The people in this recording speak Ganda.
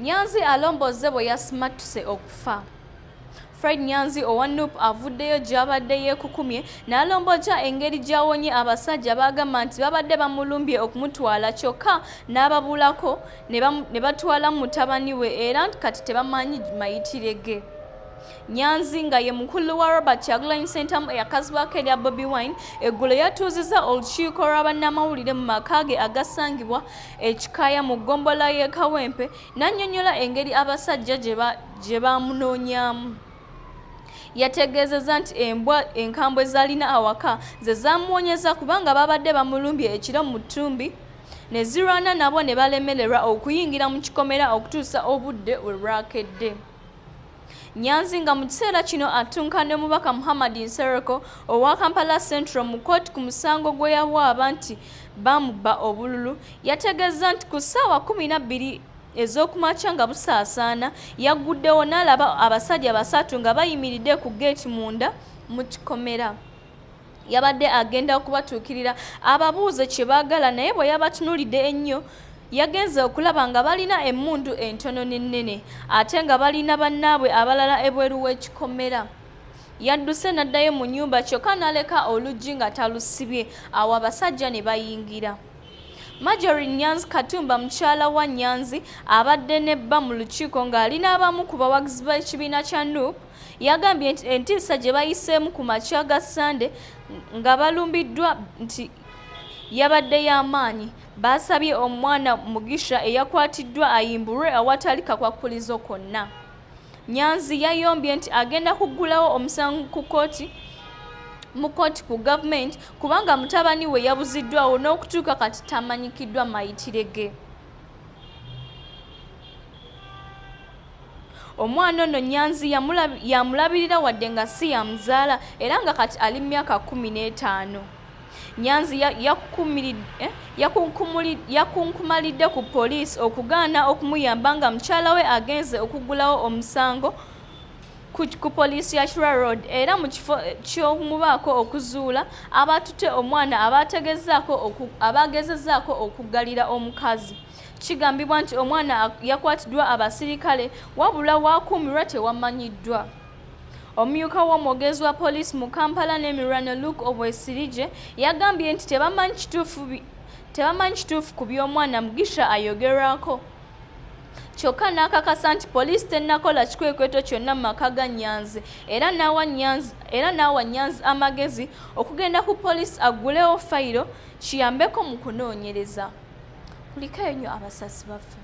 Nyanzi alomboze bwe yasimatuse okufa. Fred Nyanzi owa Nuupu avuddeyo gy'abadde yeekukumye n'alomboja engeri gy'awonye abasajja bagamba nti babadde bamulumbye okumutwala kyokka n'ababulako ne batwala mutabani we era kati tebamanyi mayitire ge. Nyanzi nga ye mukulu wa Robert Kyagulanyi Ssentamu eyakazibwako erya Bobi Wine eggulo yatuuzizza olukiiko lw'abannamawulire mu maka ge agasangibwa ekikaaya mu ggombolola y'e Kawempe n'annyonnyola engeri abasajja gye baamunoonyaamu. Yategeezezza nti embwa enkambwe z'alina awaka ze zaamuwonyeza kubanga babadde bamulumbye ekiro mu ttumbi ne zirwana nabo ne balemererwa okuyingira mu kikomera okutuusa obudde we lwakedde. Nyanzi nga mu kiseera kino atunka ne mubaka Muhammad Nsereko owa Kampala Central mu kkooti ku musango gwe yawaaba nti bamubba obululu, yategeezza nti ku ssaawa 12 ez'okumakya nga busaasaana yagguddewo n'alaba abasajja 3 nga bayimiridde ku geeti munda mu kikomera. Yabadde agenda okubatuukirira ababuuze kye baagala naye bwe yabatunuulidde ennyo yagenze okulaba nga balina emmundu entono n'ennene ate nga balina bannaabwe abalala ebweru w'ekikomera. Yadduse n'addayo mu nnyumba kyokka n'aleka oluggi nga talusibye awo abasajja ne bayingira. Marjorie Nyanzi Katumba mukyala wa Nyanzi abadde nebba mu lukiiko ng'alina abamu ku bawagizi b'ekibiina kya Nuupu yagambye nti entiisa gye bayiseemu ku makya ga Sande nga balumbiddwa nti yabadde y'amaanyi. Baasabye omwana Mugisha eyakwatiddwa ayimbulwe awatali kakwakkulizo konna. Nyanzi yayombye nti agenda kuggulawo omusango mu kkooti ku gavumenti kubanga mutabani we yabuziddwawo n'okutuuka kati tamanyikiddwa mayitire ge. Omwana ono Nyanzi yamulabirira wadde nga si yamuzaala era nga kati ali mu myaka 15. Nyanzi yakunkumalidde ku poliisi okugaana okumuyamba nga mukyala we agenze okuggulawo omusango ku poliisi ya Kira Road era mu kifo ky'omubaako okuzuula abatutte omwana abagezezzaako okuggalira omukazi. Kigambibwa nti omwana yakwatiddwa abasirikale wabula waakuumirwa tewamanyiddwa. Omumyuka w'omwogezi wa poliisi mu Kampala n'emirwano Luke Obwesirije yagambye nti tebamanyi kituufu ku by'omwana Mugisha ayogerwako. Kyokka n'akakasa nti poliisi tennakola kikwekweto kyonna mu maka ga Nyanzi era n'awa Nyanzi amagezi okugenda ku poliisi aggulewo fayiro kiyambeko mu kunoonyereza. Kuliko nnyo abasasi baffe.